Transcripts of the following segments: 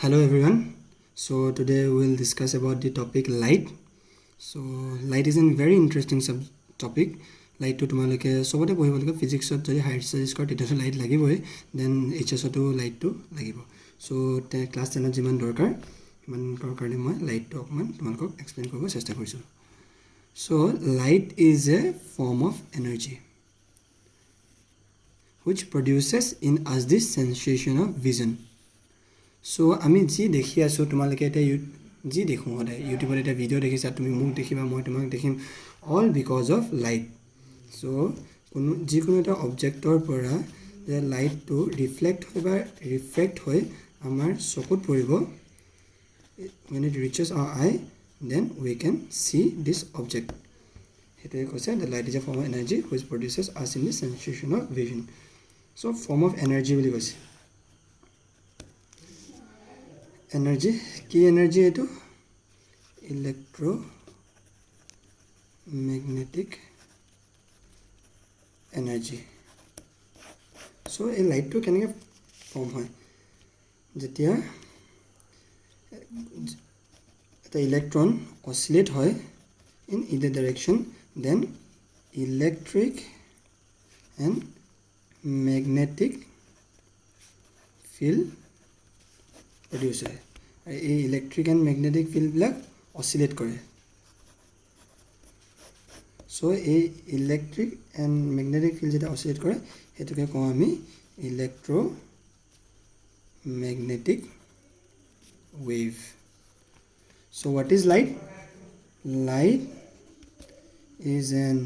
Hello everyone. So today we will discuss about the topic light. So light is a very interesting topic. Light to তোমালোকে সবতে পঢ়িব লাগে ফিজিক্সত যদি higher studies কৰে তেতিয়াতো light লাগিবই দেন এইচএছতো লাইটটো লাগিব সো ক্লাছ 10ত যিমান দৰকাৰ সিমান কাৰণে মই লাইটটো অকমান তোমালোকক এক্সপ্লেইন কৰিব চেষ্টা কৰিছোঁ so light is a form of energy which produces in us this sensation of vision. So আমি যি দেখি আছো তোমালোকে এটা যি দেখো সদায় ইউটিউবত এটা ভিডিও দেখিছা তুমি মোক দেখিবা মই তোমাক দেখিম all because of light so কোনো যিকোনো এটা অবজেক্টৰ পৰা যে লাইটটো ৰিফ্লেক্ট হৈ আমাৰ চকুত পৰিব when it reaches our eye then we can see this object সেইটোৱে কৈছে the light is a form of energy which produces us in the sensation of vision so form of energy বুলি কৈছে energy কি energy এটো electromagnetic energy so এই লাইটটো কেনেকৈ form হয় যেতিয়া এটা ইলেক্ট্ৰন অসিলেট হয় in either direction then electric and magnetic field produce হয় এই ইলেক্ট্ৰিক এণ্ড মেগনেটিক ফিল্ডবিলাক অসিলেট কৰে সো এই ইলেক্ট্ৰিক এণ্ড মেগনেটিক ফিল্ড যেটা অসিলেট কৰে সেইটোকে কওঁ আমি electromagnetic wave so what is light light is an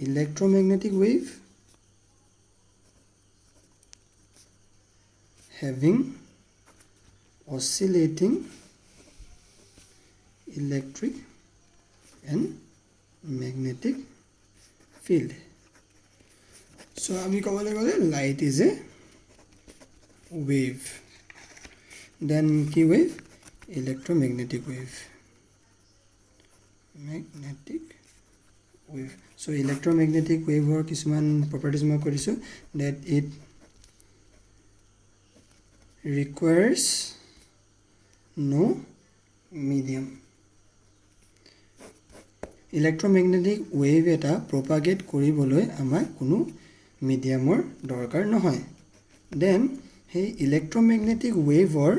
electromagnetic wave having oscillating electric and magnetic field so আমি ক'বলৈ গ'লে light is a wave then কি wave electromagnetic wave so electromagnetic wave or কিছুমান properties মই কৰিছো that it requires no medium electromagnetic wave এটা propagate কৰিবলৈ আমাৰ কোনো মিডিয়ামৰ দৰকাৰ নহয় then hey electromagnetic wave or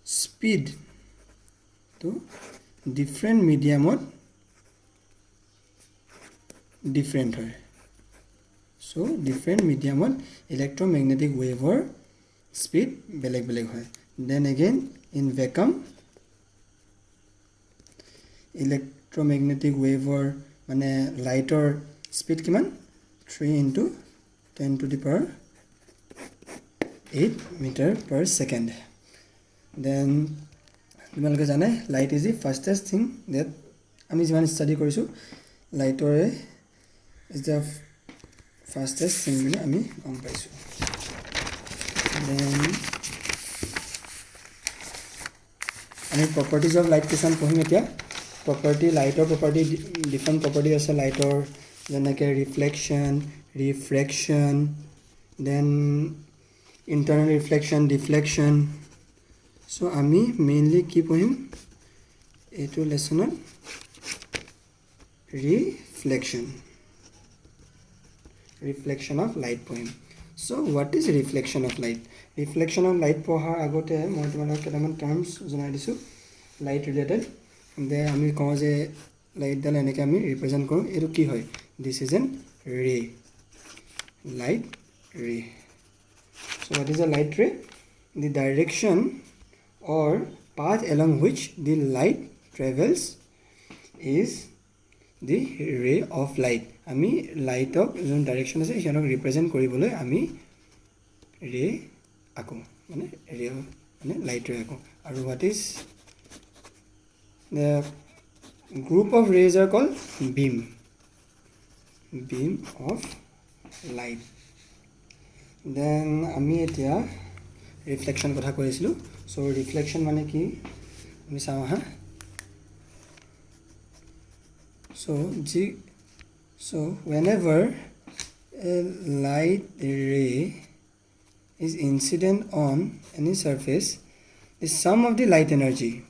speed to different mediumত different হয় so different mediumত electromagnetic wave or speed বেলেগ হয় then again in vacuum electromagnetic wave or মানে lighter speed কিমান 3 into 10 to the power 8 meter per second then তোমালোকে জানে light is the fastest thing that আমি যিমান study কৰিছো lighter is the fastest thing বুলি আমি গম পাইছো then আমি properties of light কিছুমান পঢ়িম এতিয়া property lighter property different property আছে lighter যেনেকৈ reflection then internal reflection deflection so আমি mainly কি পঢ়িম এইটো লেসনত reflection of light পঢ়িম so what is reflection of light পঢ়াৰ আগতে মই তোমালোকক কেইটামান টাৰ্মছ জনাই দিছো light related then আমি কওঁ যে লাইট ডাল এনেকৈ আমি ৰিপ্ৰেজেন্ট কৰোঁ এইটো কি হয় this is an ray light ray so what is a light ray the direction or path along which the light travels is the ray of light আমি লাইটক যোন ডাইৰেকশ্যন আছে সিহঁতক ৰিপ্ৰেজেন্ট কৰিবলৈ আমি ৰে আকো মানে ৰে মানে লাইট ৰে আকো আৰু what is the group of rays are called beam of light then আমি এতিয়া reflection কথা কৈছিলো so reflection মানে কি আমি চাওঁ হা so whenever a light ray is incident on any surface, the sum of the light energy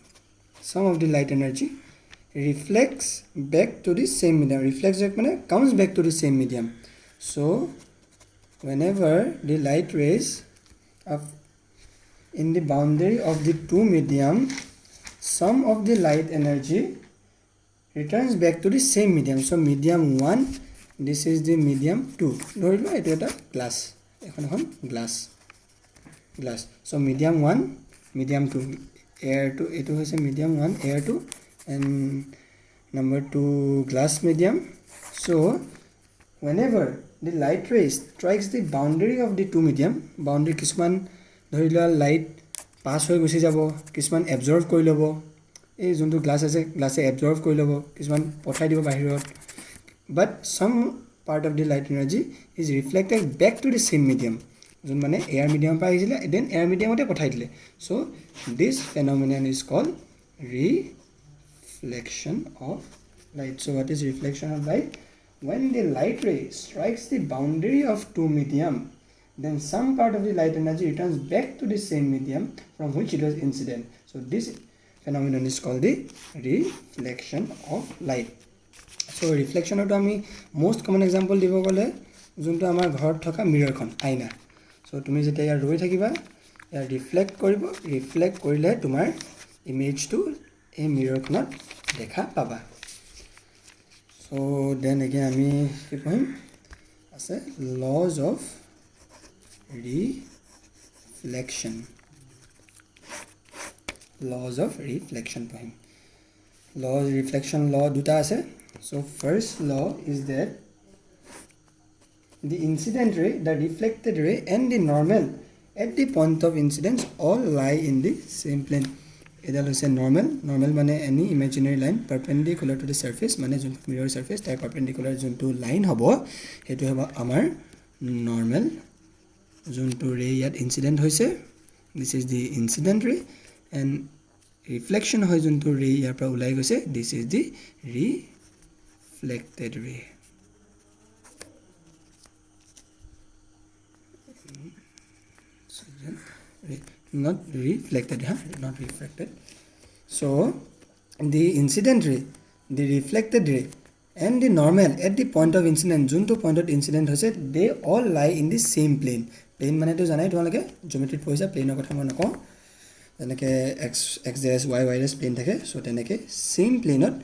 reflects back to the same medium. Reflects back means comes back to the same medium. So whenever the light rays are in the boundary of the two medium, sum of the light energy returns back to the same medium. So medium 1, this is the medium 2. ধৰি লোৱা এইটো এটা glass, এখন glass. So medium 1, medium 2, air 2, এইটো হৈছে medium 1, air 2, and number 2 glass medium. So whenever the light ray strikes the boundary of the two medium, boundary কিছুমান ধৰি লোৱা লাইট পাছ হৈ গুচি যাব, কিছুমান এবজৰ্ভ কৰি ল'ব, এই যোনটো গ্লাছ আছে গ্লাছে এবজৰ্ভ কৰি ল'ব, কিছুমান পঠাই দিব বাহিৰত, but some part of the light energy is reflected back to the same medium, যোন মানে এয়াৰ মিডিয়ামৰ পৰা আহিছিলে দেন এয়াৰ মিডিয়ামতে পঠাই দিলে। So' this phenomenon is called reflection of light. So what is reflection of light? When the light ray strikes the boundary of two medium, then some part of the light energy returns back to the same medium from which it was incident. So this phenomenon is called the reflection of light. So reflection of the most common example দিব গ'লে যোনটো আমাৰ ঘৰত থকা মিৰৰখন আইনা। So তুমি যেতিয়া ইয়াৰ ৰৈ থাকিবা, ইয়াৰ ৰিফ্লেক্ট কৰিব, ৰিফ্লেক্ট কৰিলে তোমাৰ ইমেজটো এই মিৰৰখনত দেখা পাবা। So then again আমি কি পঢ়িম আছে laws of reflection. Laws of reflection পঢ়িম। Laws reflection law দুটা আছে। So first law is that the incident ray, the reflected ray and the normal at the point of incidence all lie in the same plane. এডাল হৈছে normal মানে any imaginary line perpendicular to the surface, মানে যোনটো mirror surface তাৰ perpendicular যোনটো line হ'ব সেইটো হ'ব আমাৰ নৰ্মেল। যোনটো ৰে ইয়াত ইনচিডেণ্ট হৈছে দিছ ইজ দি ইনচিডেণ্ট ৰে, এণ্ড ৰিফ্লেকশ্যন হয় যোনটো ৰে ইয়াৰ পৰা ওলাই গৈছে দিছ ইজ দি ৰিফ্লেক্টেড ৰে। Not reflected, not reflected. So the incident ray, the reflected ray and the normal at the point of incident, junto point of incident hoise, they all lie in the same plane. Plane mane to janai tomaloke geometry poisa plane er kotha moi nako, janeke x dash y dash plane thake, so teneke same plane ot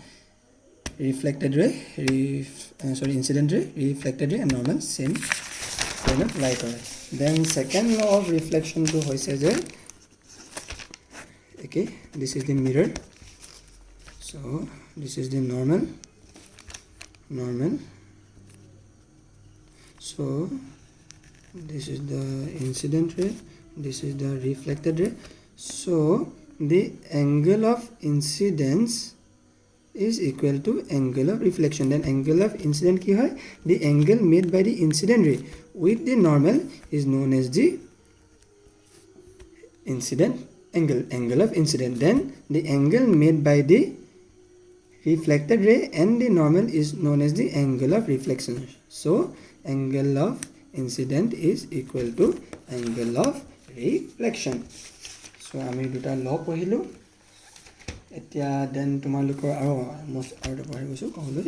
reflected ray incident ray, reflected ray and normal same plane ot lie kore. Then second law of reflection to hoise je okay, this is the mirror, so this is the normal, so this is the incident ray, this is the reflected ray. So the angle of incidence is equal to angle of reflection. Then angle of incident ki hoy, the angle made by the incident ray with the normal is known as the incident angle of incident. Then the angle made by the reflected ray and the normal is known as the angle of reflection. So angle of incident is equal to angle of reflection. So আমি দুটা ল পঢ়িলো এতিয়া। Then তোমালোকৰ আৰু most আৰু পঢ়ি গৈছো ক'বলৈ।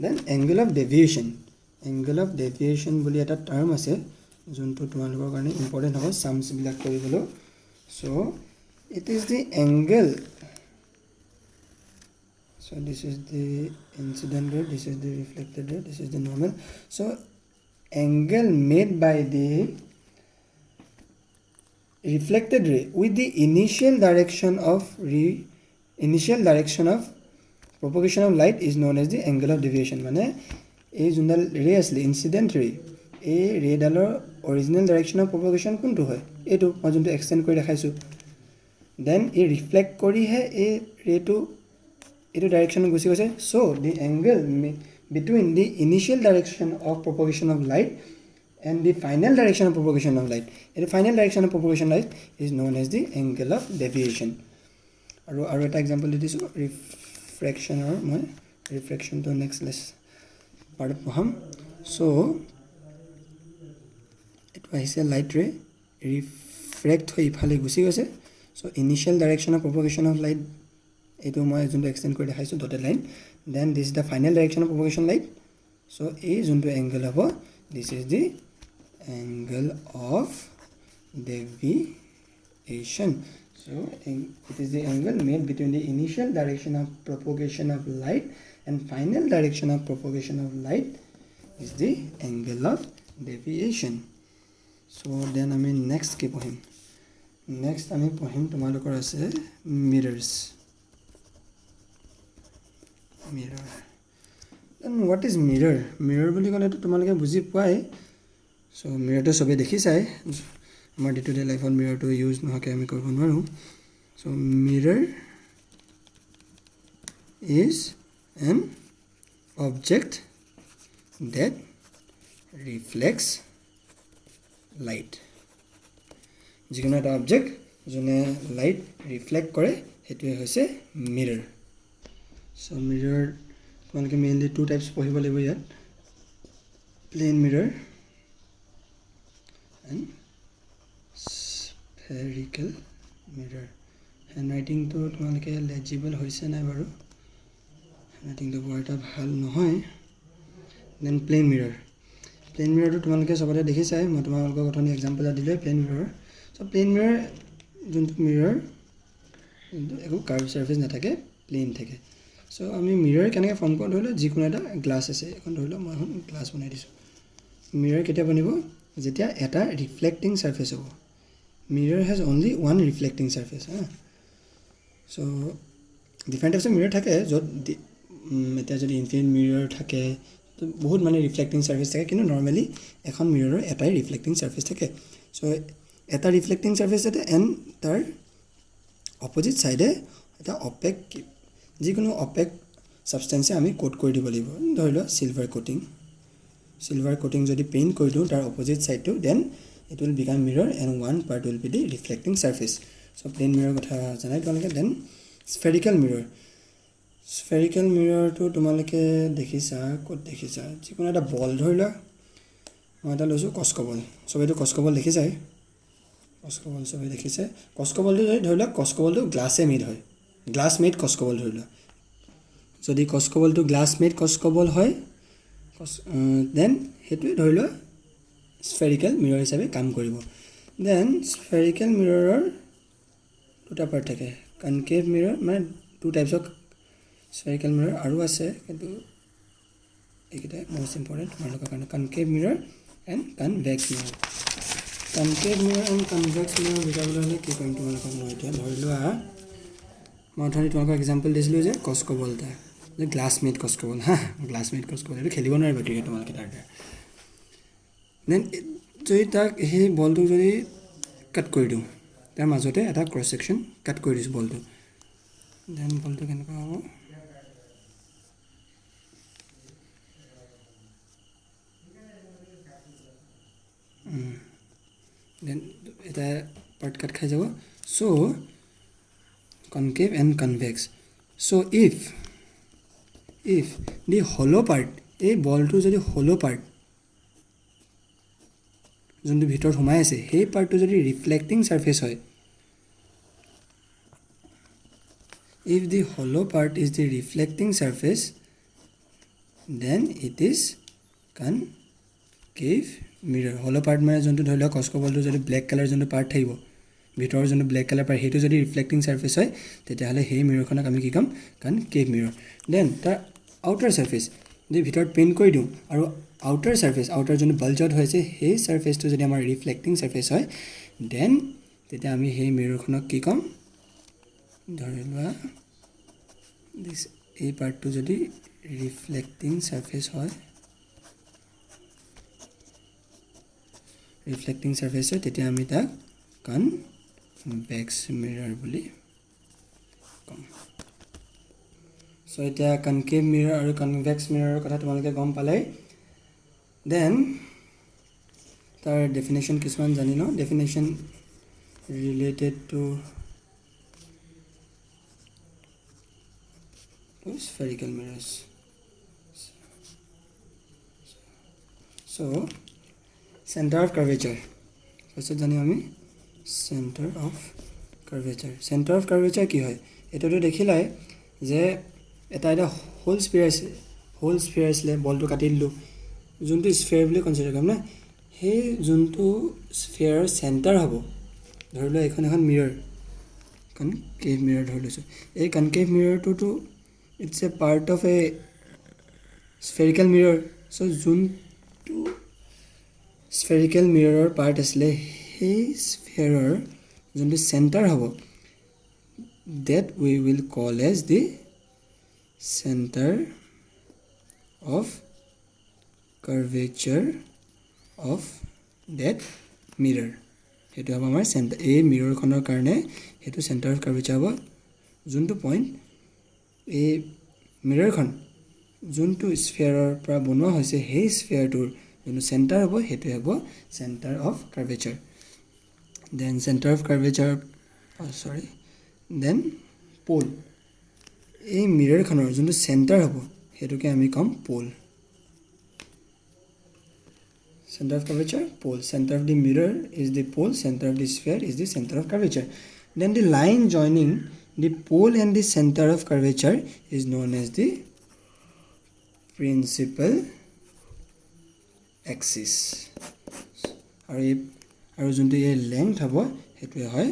দেন angle of deviation বুলি এটা টাৰ্ম আছে যোনটো তোমালোকৰ কাৰণে ইম্পৰ্টেণ্ট হ'ব সামছ বিলাক কৰিবলৈ। So it is the angle, so this is the incident ray, this is the reflected ray, this is the normal. So angle made by the reflected ray with the initial direction of propagation of light is known as the angle of deviation. মানে এই যোনডাল ৰে আছিলে incident ৰে, এই ৰেডালৰ original direction of প্ৰপগেশ্যন কোনটো হয়, এইটো মই যোনটো এক্সটেণ্ড কৰি দেখাইছোঁ। দেন এই ৰিফ্লেক্ট কৰিহে এই ৰেটো এইটো ডাইৰেকশ্যনত গুচি গৈছে। So' the angle between the initial direction of propagation of light and the final direction of propagation of light, এইটো final direction of propagation light is known as the angle of deviation. আৰু এটা example the দিছোঁ ৰিফ্ৰেকশ্যনৰ, মই ৰিফ্ৰেকশ্যনটো next পাৰ্টত পঢ়াম। চ' এইটো আহিছে light ৰে, reflect হৈ ইফালে গুচি গৈছে so' initial direction of propagation of light এইটো মই যোনটো এক্সটেণ্ড কৰি দেখাইছোঁ dotted line then this is the final direction of propagation light so' এই যোনটো এংগল হ'ব this is the angle of deviation. So it is the angle made between the initial direction of propagation of light and final direction of propagation of light is the angle of deviation. So then I mean next ki pohim. Next I mean pohim tomalokor ase mirrors. Mirror. Then what is mirror? Mirror boli kole to tomaloke buji pai. So mirror to sobe dekhi sai. আমাৰ day to day লাইফত মিৰৰটো use নোহোৱাকৈ আমি কৰিব নোৱাৰোঁ so' mirror is an object that reflects light যিকোনো এটা object যোনে লাইট ৰিফ্লেক্ট কৰে সেইটোৱে হৈছে মিৰৰ চ' মিৰৰ তোমালোকে মেইনলি টু টাইপছ পঢ়িব লাগিব ইয়াত plane mirror and spherical mirror handwriting to তোমালোকে legible হৈছে নাই বাৰু handwriting তো বৰ এটা ভাল নহয় then plane mirror তো তোমালোকে সবতে দেখিছাই মই তোমালোকক অথনি এক্সাম্পল দিলে plane mirror so plane mirror যোনটো mirror একো কাৰ্ভ সাৰফেস নাথাকে প্লেন থাকে so আমি mirror কেনেকৈ ফৰ্ম কৰোঁ ধৰিলে যিকোনো এটা গ্লাছ আছে এখন ধৰিলে মই এখন গ্লাছ বনাই দিছোঁ mirror কেতিয়া বনিব যেতিয়া এটা ৰিফ্লেক্টিং সাৰফেস হ'ব mirror has only one reflecting surface so different types of mirror থাকে য'ত এটা যদি ইনফিনিট mirror থাকে তো বহুত মানে ৰিফ্লেক্টিং সাৰফেস থাকে কিন্তু নৰমালি এখন মিৰৰৰ এটাই ৰিফ্লেক্টিং সাৰফেস থাকে so এটা ৰিফ্লেক্টিং সাৰফেস আছে এণ্ড তাৰ অপজিট সাইডে এটা অপেক যিকোনো অপেক সাবষ্টেন্সে আমি কোট কৰি দিব লাগিব ধৰি লও সিলভাৰ কোটিং যদি পেইন্ট কৰি দিওঁ তাৰ অপজিট সাইডটো then it will become mirror and one part will be the reflecting surface so plane mirror kotha janai tomaloke then spherical mirror to tomaloke dekhisa kot dekhisa jikono eta ball dhorila moi eta loisu cosco ball sobe to cosco ball dekhisa sobe dekhise cosco ball to dhorila cosco ball to glass e made hoy glass made cosco ball dhorila jodi cosco ball to glass made cosco ball hoy then hetu dhorila spherical mirror হিসাবে কাম কৰিব then spherical mirror দুটা part থাকে concave mirror মানে two types of spherical mirror আৰু আছে কিন্তু এইকেইটা most important তোমালোকৰ কাৰণে concave mirror and convex mirror and convex mirror বুজাবলৈ হ'লে কি কৰিম তোমালোকক মই এতিয়া ধৰি লোৱা মই ধৰি তোমালোকক এক্সাম্পল দিছিলোঁ যে কস্কো বলটা যে গ্লাছ মেড কস্কো বল গ্লাছ মেড কস্কো বল এইটো খেলিব নোৱাৰিব ক্ৰিকেট তোমালোকে তাৰ then যদি তাক সেই বলটো যদি কাট কৰি দিওঁ তাৰ মাজতে এটা ক্ৰছ সেকশন কাট কৰি দিছোঁ বলটো দেন বলটো কেনেকুৱা হ'ব দেন এটা পাৰ্ট কাট খাই যাব so concave and convex so if the hollow part এই বলটো যদি hollow part যোনটো ভিতৰত সোমাই আছে সেই পাৰ্টটো যদি ৰিফ্লেক্টিং সাৰফেস হয় if the hollow part is the reflecting surface then it is concave mirror hollow part মানে যোনটো ধৰি লওক কস্কো বলটো যদি ব্ল্যাক কালাৰ যোনটো পাৰ্ট থাকিব ভিতৰৰ যোনটো ব্ল্যাক কালাৰ পাৰ্ট হেতু যদি ৰিফ্লেক্টিং সাৰফেস হয় তেতিয়াহলে সেই মিৰৰখনক আমি কি কম concave mirror then তাৰ আউটাৰ সাৰফেস যদি ভিতৰত পেইন্ট কৰি দিওঁ আৰু outer surface outer যোনটো বাল্জড হৈছে সেই সাৰফেসটো যদি আমাৰ ৰিফ্লেক্টিং সাৰফেস হয় দেন তেতিয়া আমি সেই মিৰৰখনক কি কম ধৰি লোৱা দিস এই পাৰ্টটো যদি ৰিফ্লেক্টিং সাৰফেস হয় তেতিয়া আমি তাক কনভেক্স মিৰৰ বুলি কম সো এতিয়া কনকেভ মিৰৰ আৰু কনভেক্স মিৰৰৰ কথা তোমালোকে গম পালে then তাৰ definition কিছুমান জানি ন definition related to spherical mirrors so center of curvature so ফাৰ্ষ্টত জানিম আমি centre of curvature. Centre of curvature কি হয় এইটোতো দেখিলাই যে এটা হোল স্ফিয়াৰ আছিলে, বলটো কাটি দিলোঁ, যোনটো স্ফিয়াৰ বুলি কনচিডাৰ কৰিম না, সেই যোনটো স্ফিয়াৰৰ চেণ্টাৰ হ'ব, ধৰি লোৱা এইখন এখন মিৰৰ, কনকেভ মিৰৰ ধৰি লৈছোঁ। এই কনকেভ মিৰৰটোতো it's a part of a spherical mirror. So' যোনটো স্ফেৰিকেল মিৰৰৰ পাৰ্ট আছিলে সেই স্ফিয়াৰৰ যোনটো চেণ্টাৰ হ'ব, that we will call as the center of curvature of that mirror. সেইটো হ'ব আমাৰ চেণ্টাৰ, এই মিৰৰখনৰ কাৰণে সেইটো চেণ্টাৰ অফ কাৰ্ভেচাৰ হ'ব। যোনটো পইণ্ট এই মিৰৰখন যোনটো স্ফিয়াৰৰ পৰা বনোৱা হৈছে সেই স্ফিয়াৰটোৰ যোনটো চেণ্টাৰ হ'ব সেইটোৱে হ'ব centre of curvature. Then centre of curvature then pole, এই মিৰৰখনৰ যোনটো চেণ্টাৰ হ'ব সেইটোকে আমি ক'ম প'ল। Center of curvature, pole. Center of the mirror is the pole. Center of the sphere is the center of curvature. Then the line joining the pole and the center of curvature is known as the principal axis. আৰু যোনটো এই length হ'ব সেইটোৱে হয়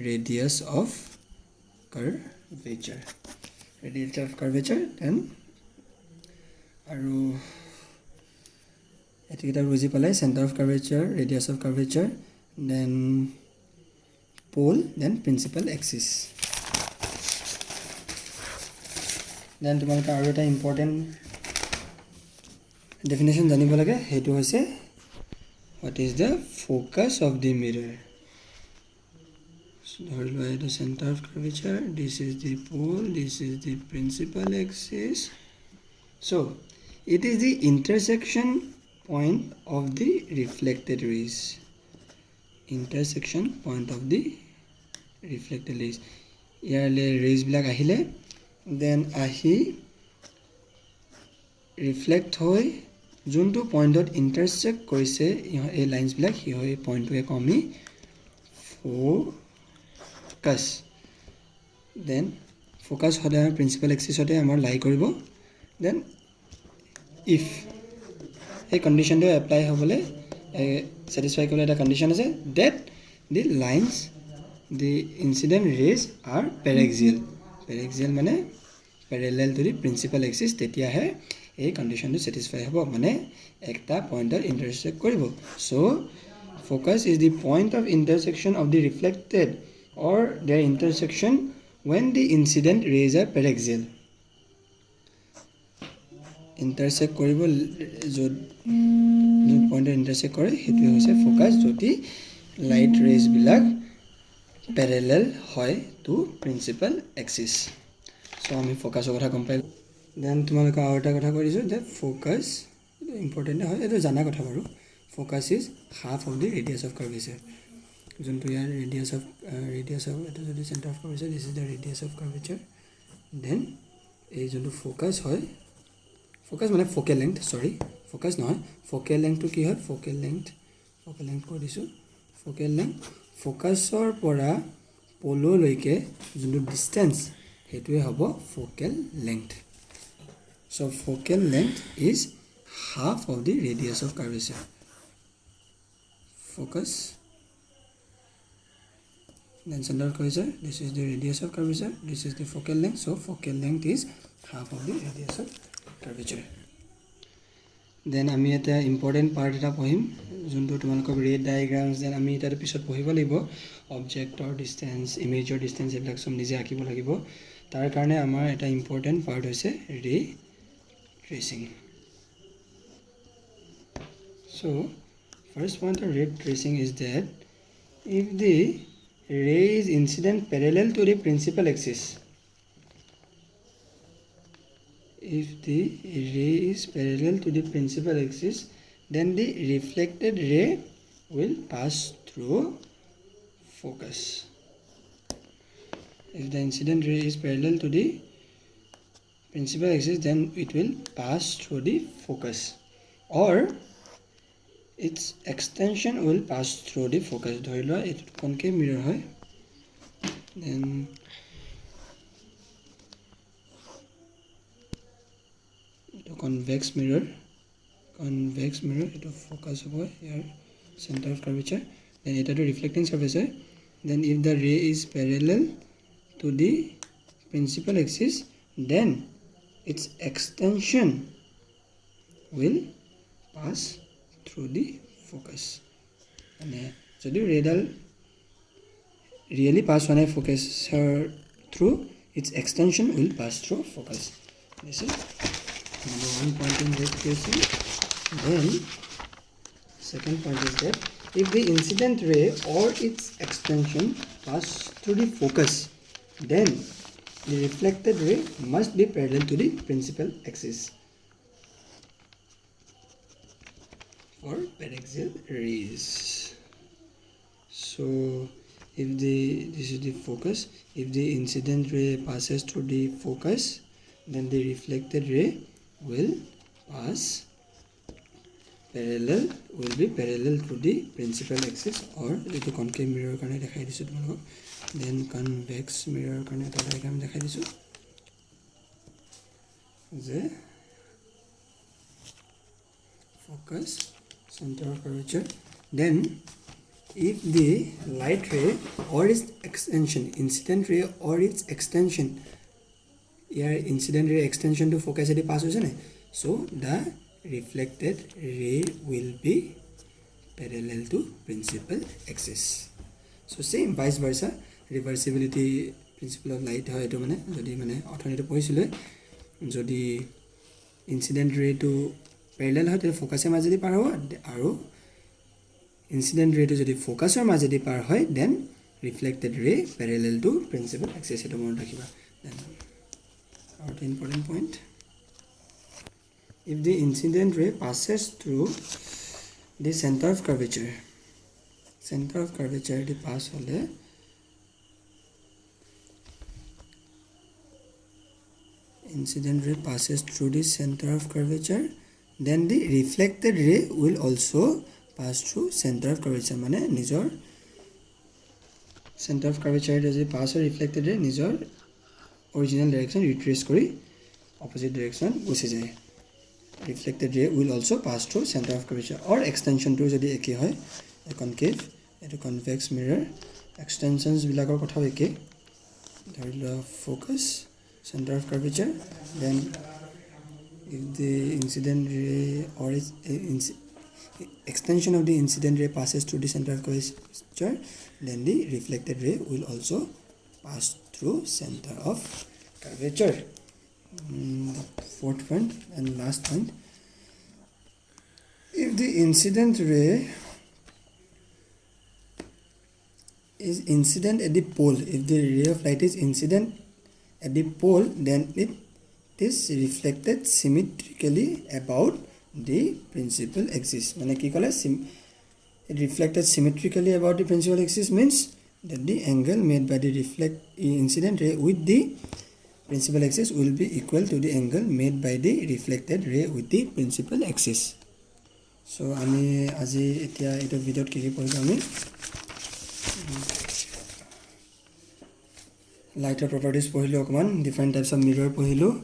radius of curvature. Radius of curvature. Then আৰু এটিকেইটা বুজি পালে, centre of curvature, radius of curvature, then pole, then principal axis. Then তোমালোকে আৰু এটা ইম্পৰ্টেণ্ট ডেফিনেশ্যন জানিব লাগে, সেইটো হৈছে what is the focus of the mirror. ধৰি লোৱা এইটো centre of curvature, this is the pole, this is the principal axis. So' it is the intersection point of the reflected rays. Intersection point of the reflected rays. ইয়াৰলে rays বিলাক আহিলে, then আহি reflect হৈ যোনটো পইণ্টত ইণ্টাৰছেক্ট কৰিছে এই lines বিলাক, সেই পইণ্টটোকে কওঁ আমি ফ'কাছ। দেন ফ'কাছ সদায় প্ৰিন্সিপাল এক্সিছতে আমাৰ লাই কৰিব। দেন ইফ এই কণ্ডিশ্যনটো এপ্লাই হ'বলৈ ছেটিছফাই কৰিবলৈ এটা কণ্ডিশ্যন আছে, date the lines the incident rays are পেৰেক্সিয়েল। পেৰেক্সিয়েল মানে parallel to the principal axis, তেতিয়াহে এই কণ্ডিশ্যনটো ছেটিছফাই হ'ব, মানে একটা পইণ্টত ইণ্টাৰছেক্ট কৰিব। So' focus is the point of intersection of the reflected or their intersection when the incident rays are paraxial. Intersect কৰিব য'ত যোন পইণ্টত ইণ্টাৰছেক্ট কৰে সেইটোৱে হৈছে ফ'কাছ, যদি লাইট ৰেজবিলাক পেৰেলেল হয় টু প্ৰিন্সিপাল এক্সিছ। চ' আমি ফ'কাছৰ কথা গম পাই। দেন তোমালোকে আৰু এটা কথা কৈ দিছোঁ যে ফ'কাছ ইম্পৰ্টেণ্ট হয়, এইটো জানা কথা বাৰু। Focus is half of the radius of curvature. যোনটো ইয়াৰ ৰেডিয়াছ অফ এইটো যদি centre of curvature, this is the radius of curvature. Then এই যোনটো ফ'কাছ হয়, ফ'কাছ মানে ফ'কেল লেংথ, চৰি ফ'কাছ নহয়, ফ'কেল লেংথটো কি হয়, ফ'কেল লেংথ কৈ দিছোঁ। ফ'কেল লেংথ ফ'কাছৰ পৰা প'ললৈকে যোনটো ডিষ্টেঞ্চ সেইটোৱে হ'ব focal length. So' focal length is half of the radius of curvature. Focus then center of curvature, this is the radius of curvature, this is the focal length, so focal length is half of the radius of curvature. Then আমি এটা important part এটা পঢ়িম, যোনটো তোমালোকক red ডায়েগ্ৰামছ, then আমি এটাৰ পিছত পঢ়িব লাগিব অবজেক্টৰ ডিষ্টেঞ্চ, ইমেজৰ ডিষ্টেঞ্চ, এইবিলাক চব নিজে আঁকিব লাগিব। তাৰ কাৰণে আমাৰ এটা ইম্পৰ্টেণ্ট পাৰ্ট হৈছে ray tracing. So' first point of ray tracing is that if the ray is incident parallel to the principal axis, if the ray is parallel to the principal axis, then the reflected ray will pass through focus. If the incident ray is parallel to the principal axis, then it will pass through the focus. Or its extension will pass through the focus. ধৰি লোৱা এইটো concave mirror হয়, then এইটো convex mirror এইটো focus হ'ব ইয়াৰ center of curvature, then এটাটো reflecting surface হয়, then if the ray is parallel to the principal axis, then its extension will pass through the focus. মানে যদি ৰেডাল really pass one focus through, its extension will pass through focus. This is number 1 point in this question. Then second point is that if the incident ray or its extension pass through the focus, then the reflected ray must be parallel to the principal axis or paraxial rays. So if this is the focus, if the incident ray passes through the focus, then the reflected ray will be parallel to the principal axis, or the concave mirror karone dekhai disu tumulok. Then convex mirror karone eta diagram dekhai disu je focus, center of curvature. Then if the light ray or its extension, incident ray or its extension, here incident ray extension to focus edi pass hoise na, so the reflected ray will be parallel to principal axis. So same vice versa, reversibility principle of light hoy eto mane jodi mane othonito poisile, jodi incident ray to parallel hoy te focus er majedi par hobo, aru incident ray to jodi focus er majedi par hoy, then reflected ray parallel to principal axis eto mon rakhiba. Then our important point, if the incident ray passes through the center of curvature the pass hole, incident ray passes through the center of curvature, then the reflected ray will also pass through center of curvature. Mane nijor center of curvature jodi pass or reflected ray nijor original direction retrace kori opposite direction gusi jay. Reflected ray will also pass through center of curvature, or extension to jodi eke hoy, a concave eto convex mirror extensions bilakor kotha eke, dhorilo focus, center of curvature. Then if the incident ray or its extension of the incident ray passes through the center of curvature, then the reflected ray will also pass through center of curvature. The fourth point and last point, if the incident ray is incident at the pole, if the ray of light is incident at the pole, then it is reflected symmetrically about the principal axis. Mane ki kole it reflected symmetrically about the principal axis means that the angle made by the incident ray with the principal axis will be equal to the angle made by the reflected ray with the principal axis. So ami aji etia eto video ki poribo ami lighter properties pohilo, okman different types of mirror pohilo,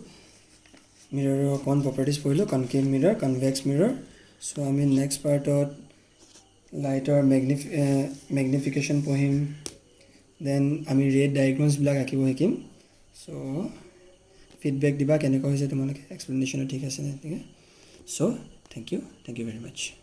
mirror kon properties pohilo, concave mirror, convex mirror. So ami next part of lighter magnification pohim, then ami ray diagrams bilak akibo hekim. So feedback diba keneko hoise tumaloke explanation thik ase na. So thank you very much.